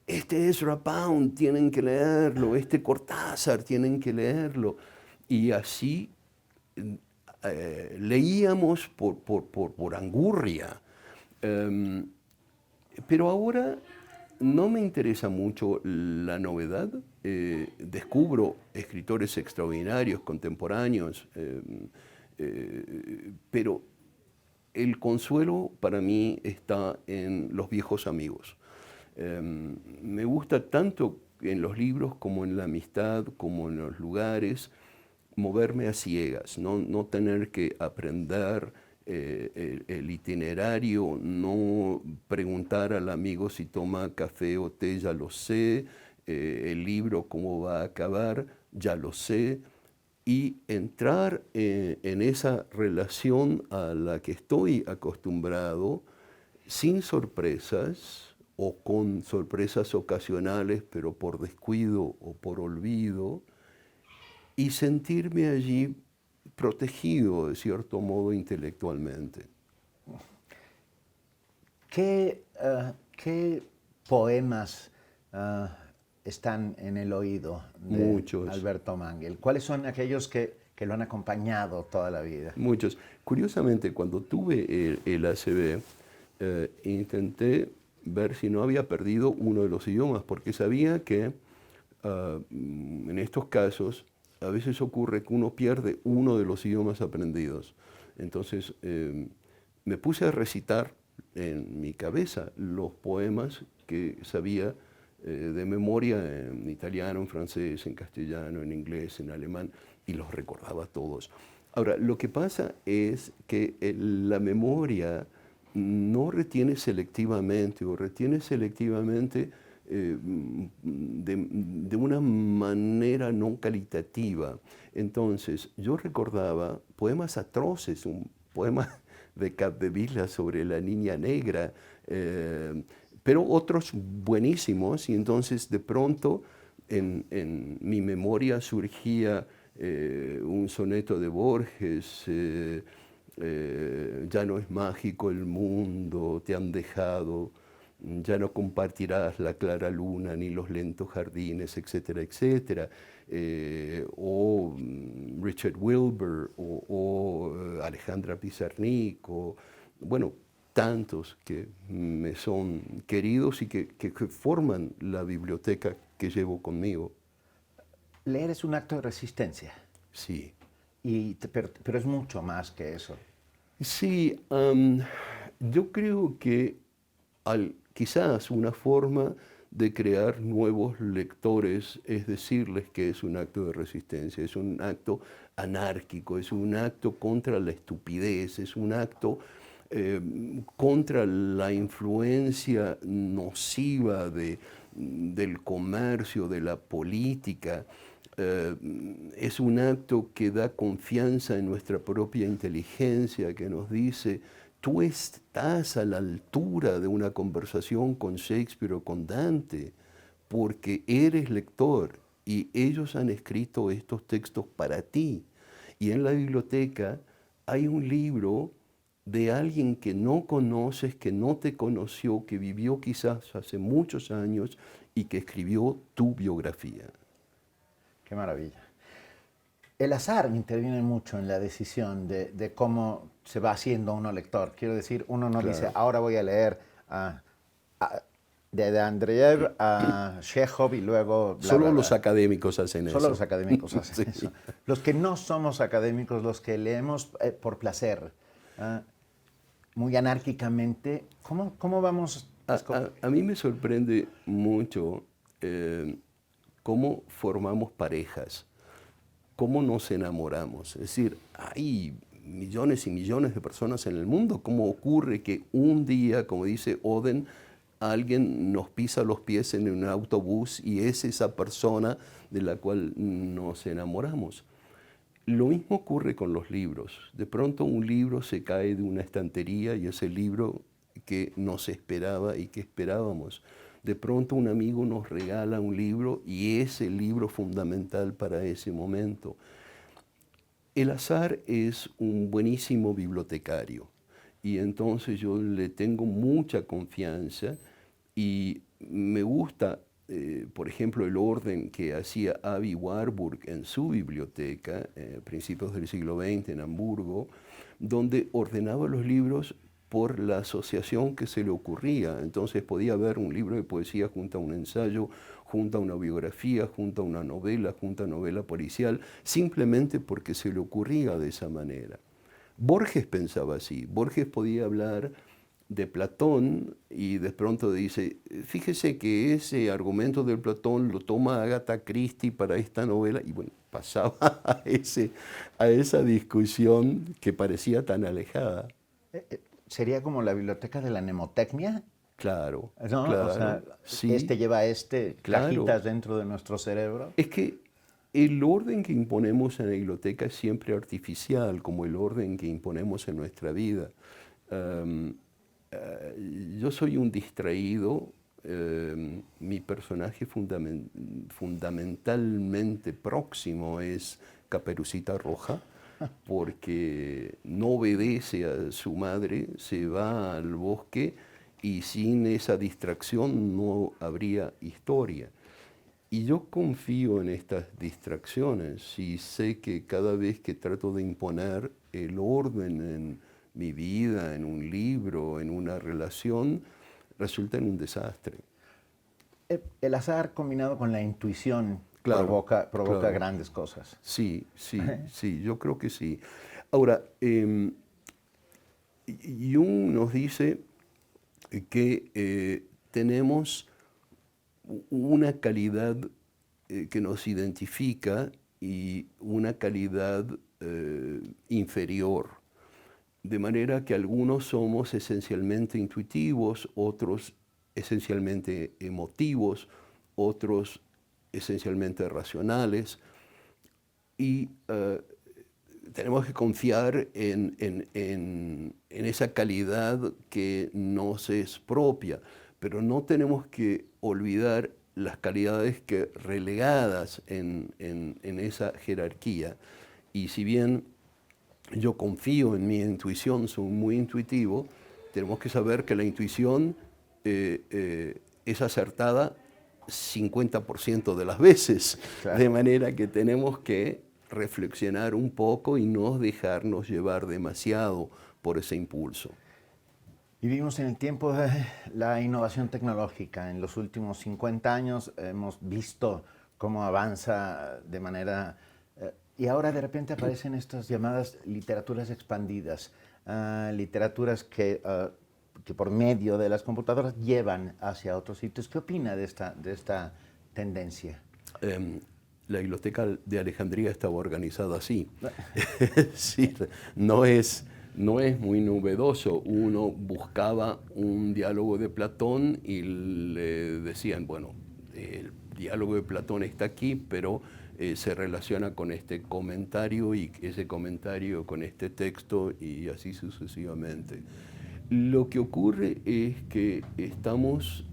este Ezra Pound, tienen que leerlo, este Cortázar, tienen que leerlo. Y así leíamos por angurria. Pero ahora no me interesa mucho la novedad. Descubro escritores extraordinarios, contemporáneos, pero el consuelo para mí está en los viejos amigos. Me gusta tanto en los libros como en la amistad, como en los lugares, moverme a ciegas, no tener que aprender el itinerario, no preguntar al amigo si toma café o té, ya lo sé, el libro cómo va a acabar, ya lo sé, y entrar en esa relación a la que estoy acostumbrado, sin sorpresas o con sorpresas ocasionales, pero por descuido o por olvido, y sentirme allí protegido, de cierto modo, intelectualmente. ¿Qué poemas están en el oído de Muchos, Alberto Mangel? ¿Cuáles son aquellos que lo han acompañado toda la vida? muchos. Curiosamente, cuando tuve el ACV, intenté ver si no había perdido uno de los idiomas, porque sabía que en estos casos a veces ocurre que uno pierde uno de los idiomas aprendidos. Entonces me puse a recitar en mi cabeza los poemas que sabía de memoria en italiano, en francés, en castellano, en inglés, en alemán, y los recordaba todos. Ahora, lo que pasa es que la memoria no retiene selectivamente o retiene selectivamente de una manera no calitativa. Entonces, yo recordaba poemas atroces, un poema de Capdevila sobre la niña negra, pero otros buenísimos, y entonces de pronto en mi memoria surgía un soneto de Borges, ya no es mágico el mundo, te han dejado, ya no compartirás la clara luna ni los lentos jardines, etcétera, etcétera. O Richard Wilbur, o Alejandra Pizarnik, o bueno, tantos que me son queridos y que forman la biblioteca que llevo conmigo. Leer es un acto de resistencia, Sí. pero es mucho más que eso. Sí, yo creo que quizás una forma de crear nuevos lectores es decirles que es un acto de resistencia, es un acto anárquico, es un acto contra la estupidez, es un acto contra la influencia nociva del comercio, de la política. Es un acto que da confianza en nuestra propia inteligencia, que nos dice, tú estás a la altura de una conversación con Shakespeare o con Dante, porque eres lector y ellos han escrito estos textos para ti. Y en la biblioteca hay un libro de alguien que no conoces, que no te conoció, que vivió quizás hace muchos años y que escribió tu biografía. Qué maravilla. El azar interviene mucho en la decisión de cómo se va haciendo uno lector. Quiero decir, uno no dice, Claro. ahora voy a leer de Andreyev a Chekhov y luego bla, Solo bla, los bla. académicos hacen Solo eso. los académicos hacen Sí. eso. Los que no somos académicos, los que leemos por placer, ah, muy anárquicamente, ¿cómo vamos a escoger? A mí me sorprende mucho cómo formamos parejas, cómo nos enamoramos. Es decir, hay millones y millones de personas en el mundo. ¿Cómo ocurre que un día, como dice Oden, alguien nos pisa los pies en un autobús y es esa persona de la cual nos enamoramos? Lo mismo ocurre con los libros. De pronto un libro se cae de una estantería y es el libro que nos esperaba y que esperábamos. De pronto un amigo nos regala un libro y es el libro fundamental para ese momento. El azar es un buenísimo bibliotecario y entonces yo le tengo mucha confianza y me gusta, por ejemplo, el orden que hacía Avi Warburg en su biblioteca, principios del siglo XX en Hamburgo, donde ordenaba los libros por la asociación que se le ocurría. Entonces podía ver un libro de poesía junto a un ensayo, junto a una biografía, junto a una novela, junto a novela policial, simplemente porque se le ocurría de esa manera. Borges pensaba así. Borges podía hablar de Platón y de pronto dice, fíjese que ese argumento de Platón lo toma Agatha Christie para esta novela y bueno, pasaba a esa discusión que parecía tan alejada. ¿Sería como la biblioteca de la mnemotecnia? Claro, ¿No? O sea, claro, sí, este lleva a este, claro. cajitas dentro de nuestro cerebro. Es que el orden que imponemos en la biblioteca es siempre artificial, como el orden que imponemos en nuestra vida. Yo soy un distraído, mi personaje fundamentalmente próximo es Caperucita Roja, porque no obedece a su madre, se va al bosque y sin esa distracción no habría historia. Y yo confío en estas distracciones y sé que cada vez que trato de imponer el orden en mi vida, en un libro, en una relación, resulta en un desastre. El azar combinado con la intuición Claro, provoca claro. grandes cosas. Sí, sí, sí, yo creo que sí. Ahora, Jung nos dice que tenemos una calidad que nos identifica y una calidad inferior. De manera que algunos somos esencialmente intuitivos, otros esencialmente emotivos, otros esencialmente racionales. Y tenemos que confiar en esa calidad que nos es propia, pero no tenemos que olvidar las calidades que relegadas en esa jerarquía. Y si bien yo confío en mi intuición, soy muy intuitivo, tenemos que saber que la intuición es acertada 50% de las veces, de Claro. manera que tenemos que reflexionar un poco y no dejarnos llevar demasiado por ese impulso. Vivimos en el tiempo de la innovación tecnológica. En los últimos 50 años hemos visto cómo avanza de manera... y ahora de repente aparecen estas llamadas literaturas expandidas, literaturas que por medio de las computadoras llevan hacia otros sitios. ¿Qué opina de esta tendencia? Eh, la Biblioteca de Alejandría estaba organizada así. Es decir, no es muy novedoso. Uno buscaba un diálogo de Platón y le decían, bueno, el diálogo de Platón está aquí, pero se relaciona con este comentario y ese comentario con este texto y así sucesivamente. Lo que ocurre es que estamos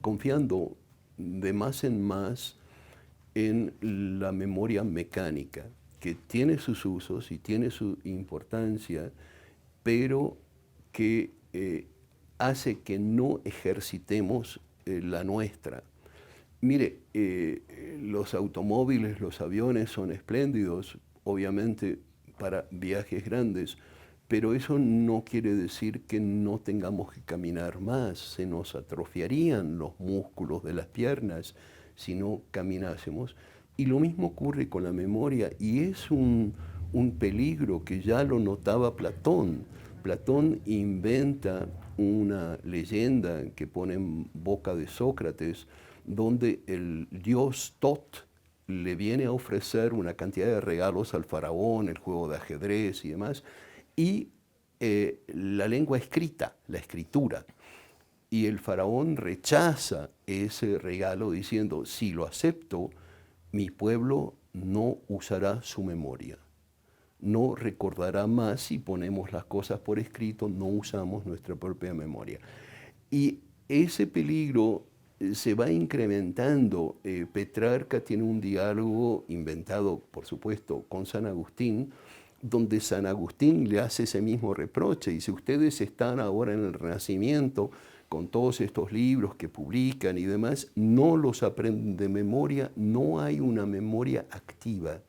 confiando de más en más en la memoria mecánica, que tiene sus usos y tiene su importancia, pero que hace que no ejercitemos la nuestra. Mire, los automóviles, los aviones son espléndidos, obviamente para viajes grandes, pero eso no quiere decir que no tengamos que caminar más, se nos atrofiarían los músculos de las piernas si no caminásemos. Y lo mismo ocurre con la memoria, y es un peligro que ya lo notaba Platón. Platón inventa una leyenda que pone en boca de Sócrates, donde el dios Tot le viene a ofrecer una cantidad de regalos al faraón, el juego de ajedrez y demás, y la lengua escrita, la escritura. Y el faraón rechaza ese regalo diciendo, si lo acepto, mi pueblo no usará su memoria. No recordará más si ponemos las cosas por escrito, no usamos nuestra propia memoria. Y ese peligro se va incrementando. Petrarca tiene un diálogo inventado, por supuesto, con San Agustín, donde San Agustín le hace ese mismo reproche. Y si ustedes están ahora en el Renacimiento, con todos estos libros que publican y demás, no los aprenden de memoria, no hay una memoria activa.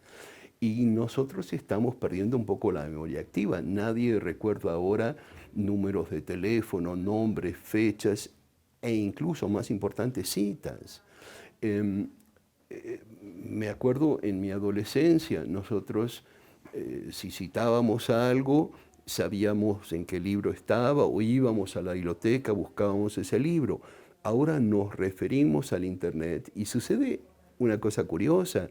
Y nosotros estamos perdiendo un poco la memoria activa. Nadie recuerda ahora números de teléfono, nombres, fechas e incluso, más importante, citas. Me acuerdo en mi adolescencia, nosotros si citábamos algo, sabíamos en qué libro estaba o íbamos a la biblioteca, buscábamos ese libro. Ahora nos referimos al Internet y sucede una cosa curiosa,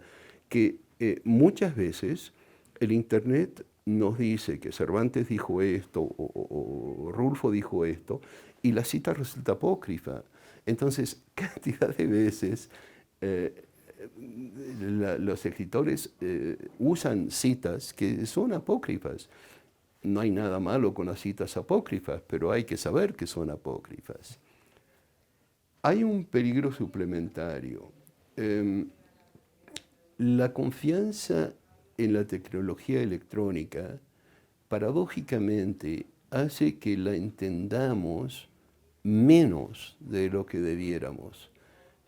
que muchas veces el Internet nos dice que Cervantes dijo esto o Rulfo dijo esto y la cita resulta apócrifa. Entonces, cantidad de veces los escritores usan citas que son apócrifas. No hay nada malo con las citas apócrifas, pero hay que saber que son apócrifas. Hay un peligro suplementario. La confianza en la tecnología electrónica, paradójicamente, hace que la entendamos menos de lo que debiéramos.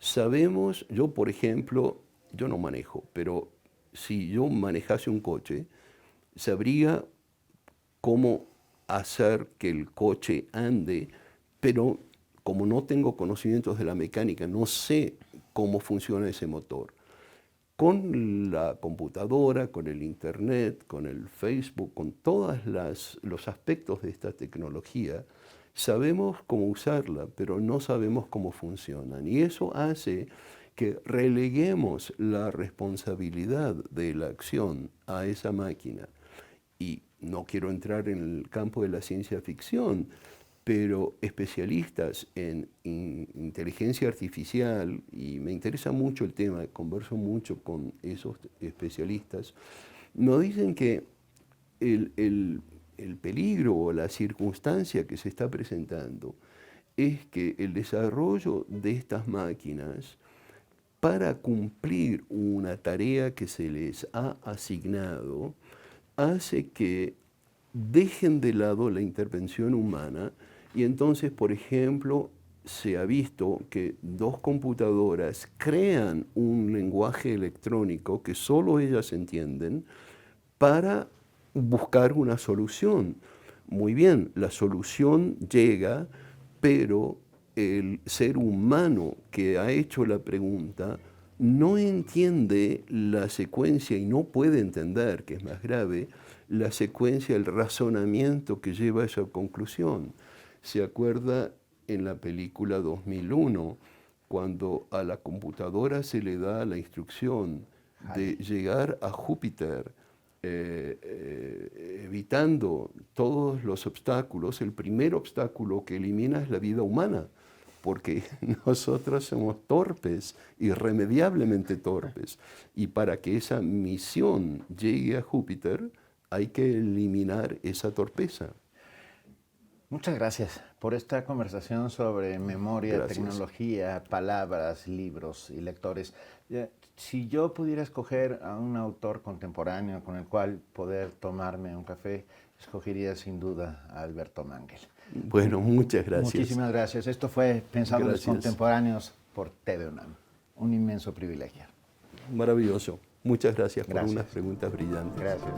Sabemos, yo por ejemplo, yo no manejo, pero si yo manejase un coche, sabría cómo hacer que el coche ande, pero como no tengo conocimientos de la mecánica, no sé cómo funciona ese motor. Con la computadora, con el internet, con el Facebook, con todos los aspectos de esta tecnología, sabemos cómo usarla, pero no sabemos cómo funcionan. Y eso hace que releguemos la responsabilidad de la acción a esa máquina. Y no quiero entrar en el campo de la ciencia ficción, pero especialistas en inteligencia artificial, y me interesa mucho el tema, converso mucho con esos especialistas, nos dicen que el peligro o la circunstancia que se está presentando es que el desarrollo de estas máquinas para cumplir una tarea que se les ha asignado hace que dejen de lado la intervención humana y entonces, por ejemplo, se ha visto que dos computadoras crean un lenguaje electrónico que solo ellas entienden para buscar una solución. Muy bien, la solución llega, pero el ser humano que ha hecho la pregunta no entiende la secuencia y no puede entender, que es más grave, la secuencia, el razonamiento que lleva a esa conclusión. ¿Se acuerda en la película 2001, cuando a la computadora se le da la instrucción de llegar a Júpiter, evitando todos los obstáculos? El primer obstáculo que elimina es la vida humana, porque nosotros somos torpes, irremediablemente torpes, y para que esa misión llegue a Júpiter hay que eliminar esa torpeza. Muchas gracias por esta conversación sobre memoria, Gracias. tecnología, palabras, libros y lectores. Si yo pudiera escoger a un autor contemporáneo con el cual poder tomarme un café, escogería sin duda a Alberto Mángel. Bueno, muchas gracias. Muchísimas gracias. Esto fue Pensadores Gracias. Contemporáneos por TV UNAM. Un inmenso privilegio. Maravilloso. Muchas gracias por Gracias. unas preguntas brillantes. Gracias.